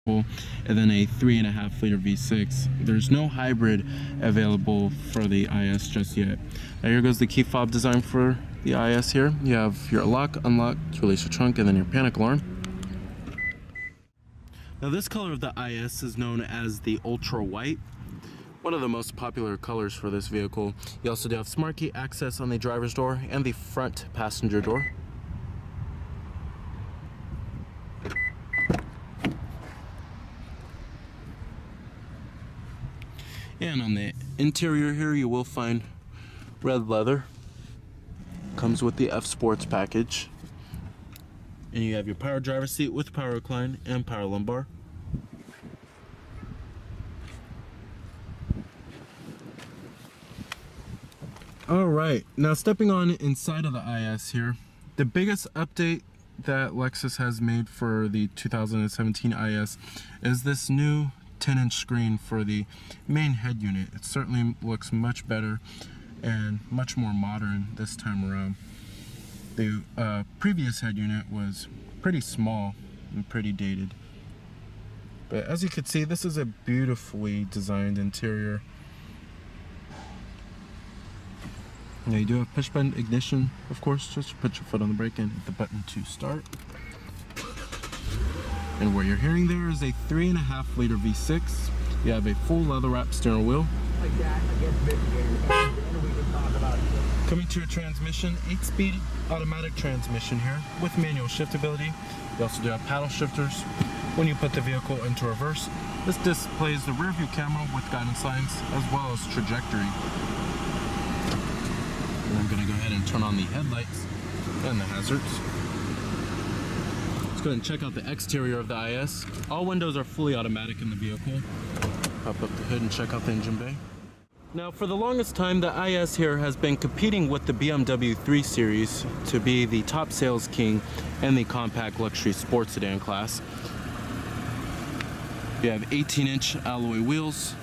and then a 3.5 liter V6. There's no hybrid available for the IS just yet. Now here goes the key fob design for the IS here. You have your lock, unlock, to release your trunk, and then your panic alarm. Now this color of the IS is known as the Ultra White, one of the most popular colors for this vehicle. You also do have smart key access on the driver's door and the front passenger door. And on the interior here, you will find red leather. Comes with the F Sports package. And you have your power driver seat with power recline and power lumbar. Alright, now stepping on inside of the IS here, the biggest update that Lexus has made for the 2017 IS is this new 10-inch screen for the main head unit. It certainly looks much better and much more modern this time around. The previous head unit was pretty small and pretty dated. But as you can see, this is a beautifully designed interior. Now you do have push button ignition, of course. Just put your foot on the brake and hit the button to start. And what you're hearing there is a 3.5 liter V6. You have a full leather wrap steering wheel. Coming to your transmission, 8-speed automatic transmission here with manual shiftability. You also do have paddle shifters. When you put the vehicle into reverse, this displays the rear view camera with guidance lines as well as trajectory. And I'm going to go ahead and turn on the headlights and the hazards. Let's go ahead and check out the exterior of the IS. All windows are fully automatic in the vehicle. Pop up the hood and check out the engine bay. Now, for the longest time, the IS here has been competing with the BMW 3 Series to be the top sales king in the compact luxury sports sedan class. You have 18-inch alloy wheels.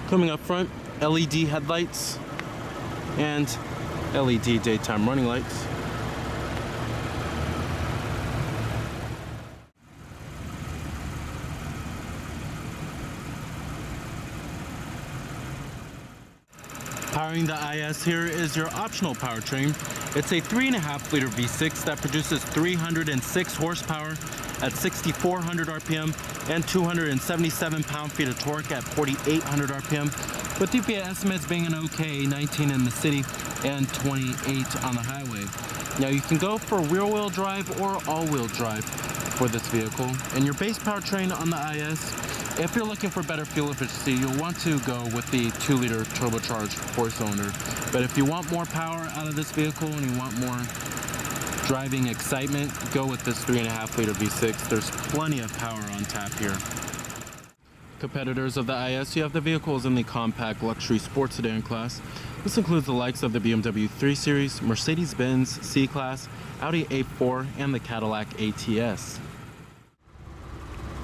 Coming up front, LED headlights and LED daytime running lights. Powering the IS here is your optional powertrain. It's a 3.5 liter V6 that produces 306 horsepower at 6,400 RPM and 277 pound-feet of torque at 4,800 RPM, with EPA estimates being an okay 19 in the city and 28 on the highway. Now you can go for rear-wheel drive or all-wheel drive for this vehicle. And your base powertrain on the IS, if you're looking for better fuel efficiency, you'll want to go with the 2-liter turbocharged 4-cylinder. But if you want more power out of this vehicle and you want more driving excitement, go with this 3.5 liter V6. There's plenty of power on tap here. Competitors of the IS, you have the vehicles in the compact luxury sports sedan class. This includes the likes of the BMW 3 Series, Mercedes-Benz C-Class, Audi A4, and the Cadillac ATS.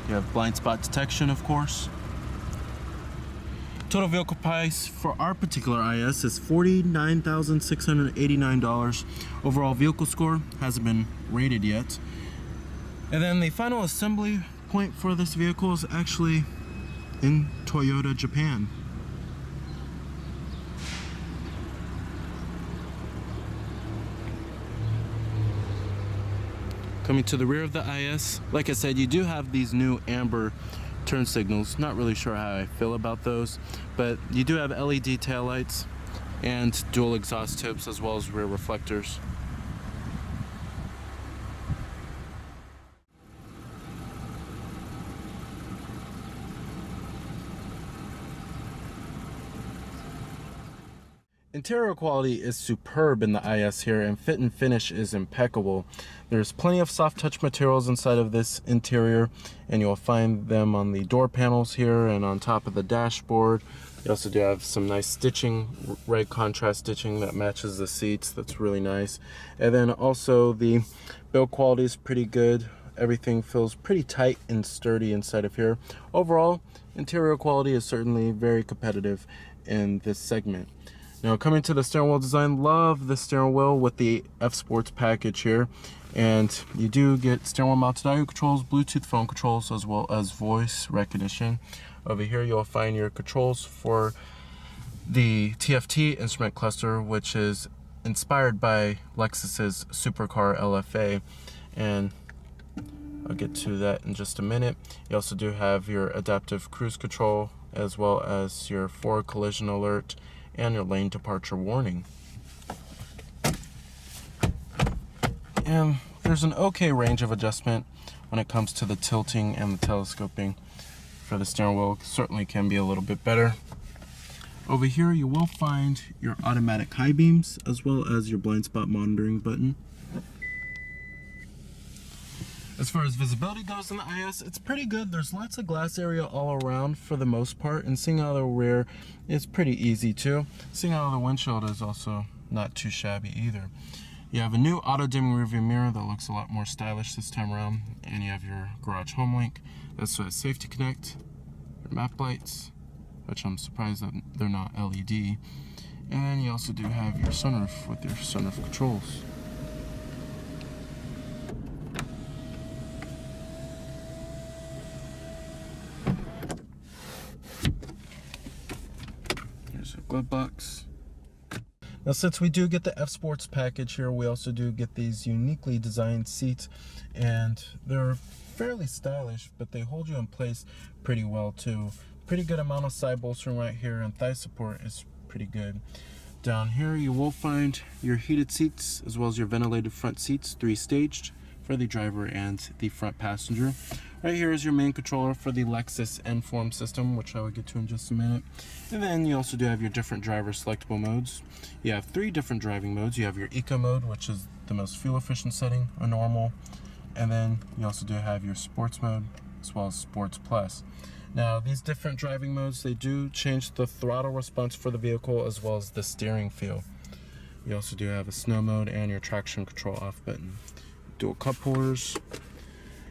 You have blind spot detection, of course. Total vehicle price for our particular IS is $49,689. Overall vehicle score hasn't been rated yet. And then the final assembly point for this vehicle is actually in Toyota, Japan. Coming to the rear of the IS, like I said, you do have these new amber turn signals. Not really sure how I feel about those, but you do have LED taillights and dual exhaust tips as well as rear reflectors. Interior quality is superb in the IS here, and fit and finish is impeccable. There's plenty of soft touch materials inside of this interior, and you'll find them on the door panels here and on top of the dashboard. You also do have some nice stitching, red contrast stitching that matches the seats. That's really nice. And then also the build quality is pretty good. Everything feels pretty tight and sturdy inside of here. Overall, interior quality is certainly very competitive in this segment. Now coming to the steering wheel design, love the steering wheel with the F Sports package here. And you do get steering wheel mounted audio controls, Bluetooth phone controls, as well as voice recognition. Over here you'll find your controls for the TFT instrument cluster, which is inspired by Lexus's supercar LFA, and I'll get to that in just a minute. You also do have your adaptive cruise control, as well as your forward collision alert and your lane departure warning. And there's an okay range of adjustment when it comes to the tilting and the telescoping for the steering wheel. Certainly can be a little bit better. Over here you will find your automatic high beams, as well as your blind spot monitoring button. As far as visibility goes in the IS, it's pretty good. There's lots of glass area all around for the most part, and seeing out of the rear is pretty easy too. Seeing out of the windshield is also not too shabby either. You have a new auto dimming rearview mirror that looks a lot more stylish this time around, and you have your garage home link. That's a safety connect, your map lights, which I'm surprised that they're not LED, and you also do have your sunroof with your sunroof controls. There's a glove box. Now, since we do get the F Sports package here, we also do get these uniquely designed seats, and they're fairly stylish, but they hold you in place pretty well too. Pretty good amount of side bolstering right here, and thigh support is pretty good. Down here you will find your heated seats, as well as your ventilated front seats, 3-staged for the driver and the front passenger. Right here is your main controller for the Lexus N-Form system, which I will get to in just a minute. And then you also do have your different driver selectable modes. You have 3 different driving modes. You have your Eco mode, which is the most fuel efficient setting, a normal, and then you also do have your Sports mode, as well as Sports Plus. Now, these different driving modes, they do change the throttle response for the vehicle, as well as the steering feel. You also do have a snow mode and your traction control off button. Dual cup holders,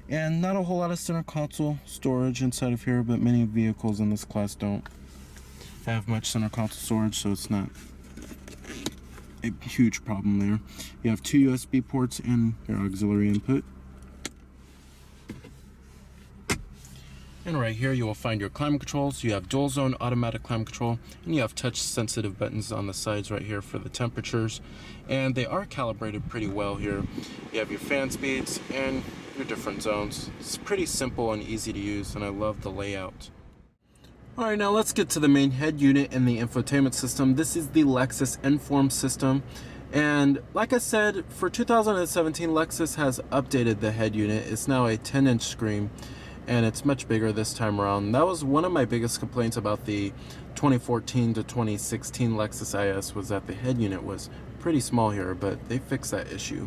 and not a whole lot of center console storage inside of here, but many vehicles in this class don't have much center console storage, so it's not a huge problem there. You have 2 USB ports and your auxiliary input. And right here you will find your climate controls. You have dual zone automatic climate control, and you have touch sensitive buttons on the sides right here for the temperatures, and they are calibrated pretty well here. You have your fan speeds and your different zones. It's pretty simple and easy to use, and I love the layout. Alright, now let's get to the main head unit and the infotainment system. This is the Lexus N-Form system, and like I said, for 2017 Lexus has updated the head unit. It's now a 10-inch screen, and it's much bigger this time around. That was one of my biggest complaints about the 2014 to 2016 Lexus IS, was that the head unit was pretty small here, but they fixed that issue.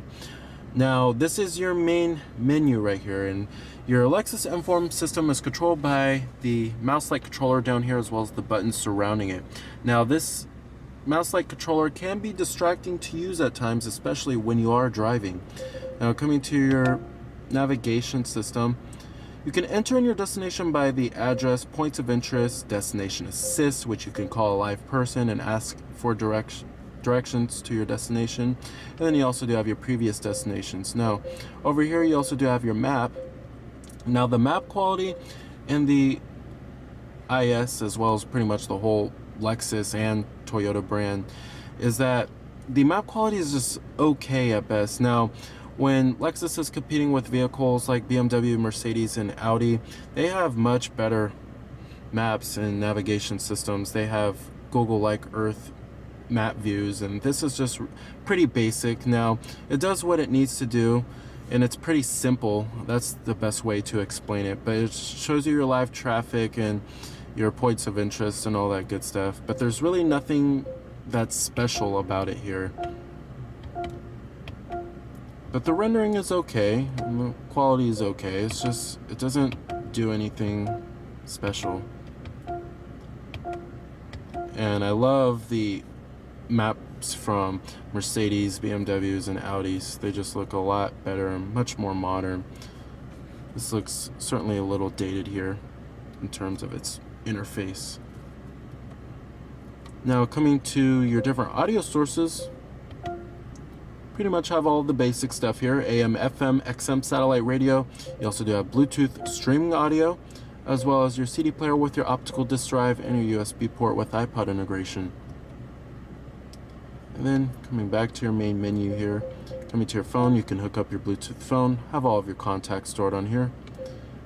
Now, this is your main menu right here, and your Lexus N-Form system is controlled by the mouse-like controller down here, as well as the buttons surrounding it. Now, this mouse-like controller can be distracting to use at times, especially when you are driving. Now, coming to your navigation system, you can enter in your destination by the address, points of interest, destination assist, which you can call a live person and ask for directions to your destination. And then you also do have your previous destinations. Now, over here you also do have your map. Now, the map quality in the IS, as well as pretty much the whole Lexus and Toyota brand, is that the map quality is just okay at best. Now, when Lexus is competing with vehicles like BMW, Mercedes, and Audi, they have much better maps and navigation systems. They have Google-like Earth map views, and this is just pretty basic. Now, it does what it needs to do, and it's pretty simple. That's the best way to explain it, but it shows you your live traffic and your points of interest and all that good stuff, but there's really nothing that's special about it here. But the rendering is okay, and the quality is okay. It's just, it doesn't do anything special. And I love the maps from Mercedes, BMWs, and Audis. They just look a lot better and much more modern. This looks certainly a little dated here in terms of its interface. Now, coming to your different audio sources, Pretty much have all the basic stuff here: AM, FM, XM satellite radio. You also do have Bluetooth streaming audio, as well as your CD player with your optical disc drive and your USB port with iPod integration. And then coming back to your main menu here, coming to your phone, you can hook up your Bluetooth phone, have all of your contacts stored on here.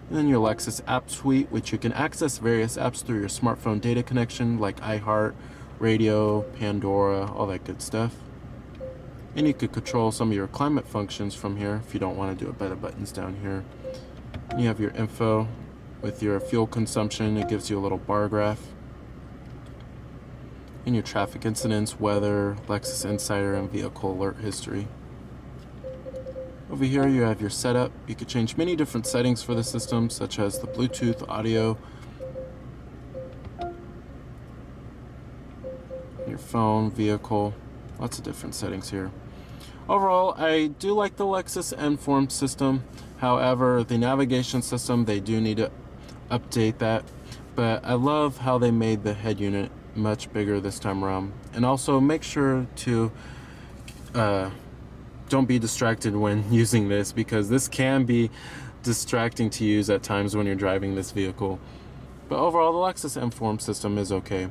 And then your Lexus app suite, which you can access various apps through your smartphone data connection like iHeart, Radio, Pandora, all that good stuff. And you could control some of your climate functions from here if you don't want to do it by the buttons down here. And you have your info with your fuel consumption. It gives you a little bar graph. And your traffic incidents, weather, Lexus Insider, and vehicle alert history. Over here you have your setup. You could change many different settings for the system, such as the Bluetooth, audio, your phone, vehicle, lots of different settings here. Overall, I do like the Lexus N-Form system. However, the navigation system, they do need to update that. But I love how they made the head unit much bigger this time around. And also make sure to don't be distracted when using this, because this can be distracting to use at times when you're driving this vehicle. But overall, the Lexus N-Form system is okay.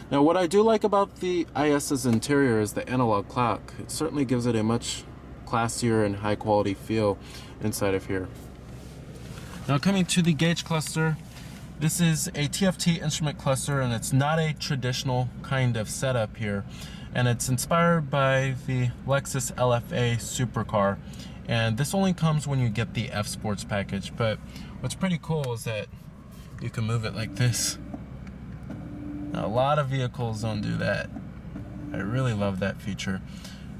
Now, what I do like about the IS's interior is the analog clock. It certainly gives it a much classier and high quality feel inside of here. Now, coming to the gauge cluster, this is a TFT instrument cluster, and it's not a traditional kind of setup here. And it's inspired by the Lexus LFA supercar. And this only comes when you get the F Sports package. But what's pretty cool is that you can move it like this. Now, a lot of vehicles don't do that. I really love that feature.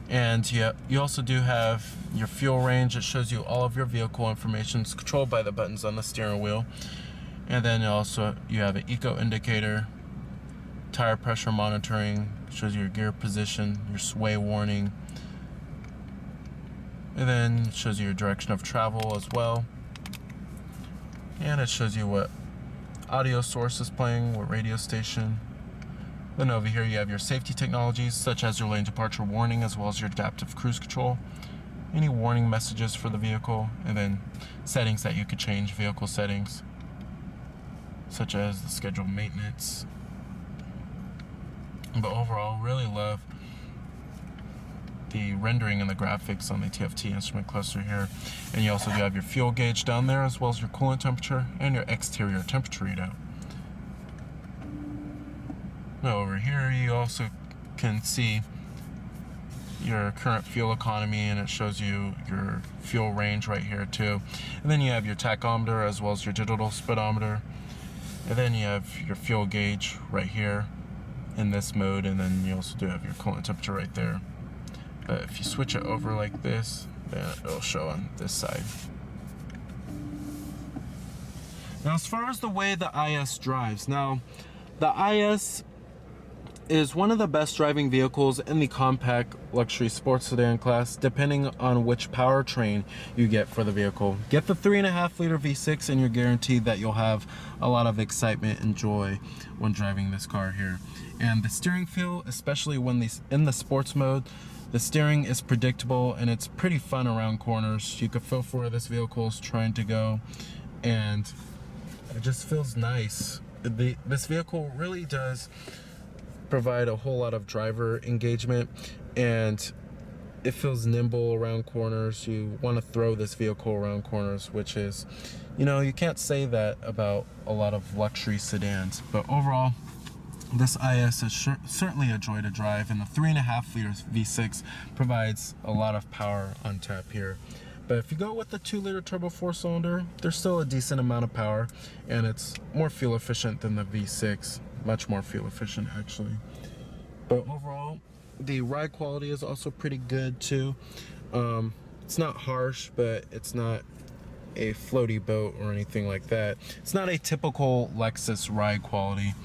And you also do have your fuel range. It shows you all of your vehicle information. It's controlled by the buttons on the steering wheel. And then also you have an eco indicator, tire pressure monitoring, shows you your gear position, your sway warning, and then it shows you your direction of travel as well. And it shows you what audio source is playing, what radio station. Then over here you have your safety technologies, such as your lane departure warning, as well as your adaptive cruise control, any warning messages for the vehicle, and then settings that you could change, vehicle settings, such as the scheduled maintenance. But overall, really love the rendering and the graphics on the TFT instrument cluster here. And you also do have your fuel gauge down there, as well as your coolant temperature and your exterior temperature readout. Now over here you also can see your current fuel economy, and it shows you your fuel range right here too. And then you have your tachometer as well as your digital speedometer. And then you have your fuel gauge right here in this mode, and then you also do have your coolant temperature right there. But if you switch it over like this, then it'll show on this side. Now, as far as the way the IS drives, now the IS is one of the best driving vehicles in the compact luxury sports sedan class, depending on which powertrain you get for the vehicle. Get the 3.5 liter V6 and you're guaranteed that you'll have a lot of excitement and joy when driving this car here. And the steering feel, especially when in the sports mode, the steering is predictable and it's pretty fun around corners. You can feel for where this vehicle is trying to go, and it just feels nice. This vehicle really does provide a whole lot of driver engagement, and it feels nimble around corners. You want to throw this vehicle around corners, which is, you can't say that about a lot of luxury sedans. But overall, this IS is certainly a joy to drive, and the 3.5 liter V6 provides a lot of power on tap here. But if you go with the 2 liter turbo 4-cylinder, there's still a decent amount of power, and it's more fuel efficient than the V6. Much more fuel efficient, actually. But overall, the ride quality is also pretty good too. It's not harsh, but it's not a floaty boat or anything like that. It's not a typical Lexus ride quality.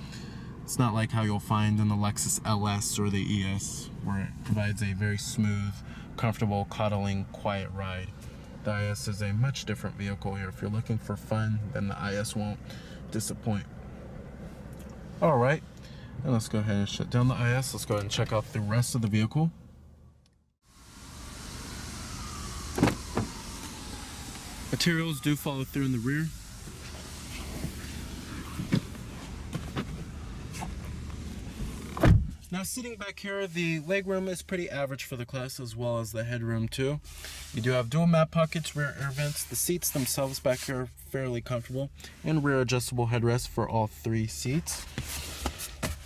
It's not like how you'll find in the Lexus LS or the ES, where it provides a very smooth, comfortable, cuddling, quiet ride. The IS is a much different vehicle here. If you're looking for fun, then the IS won't disappoint. Alright, and let's go ahead and shut down the IS. Let's go ahead and check out the rest of the vehicle. materials do follow through in the rear. Now sitting back here, the legroom is pretty average for the class, as well as the headroom too. You do have dual mat pockets, rear air vents. The seats themselves back here are fairly comfortable, and rear adjustable headrests for all 3 seats.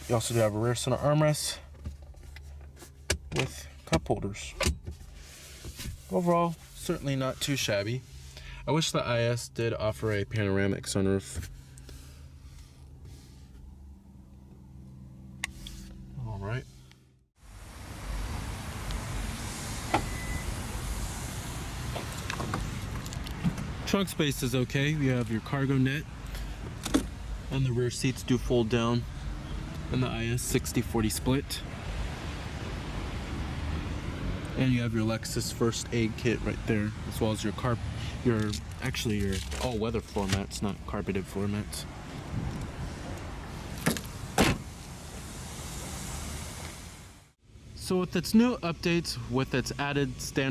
You also do have a rear center armrest with cup holders. Overall, certainly not too shabby. I wish the IS did offer a panoramic sunroof. Alright. Trunk space is okay. You have your cargo net, and the rear seats do fold down in the IS 60/40 split. And you have your Lexus first aid kit right there, as well as your all-weather floor mats, not carpeted floor mats. So with its new updates, with its added standard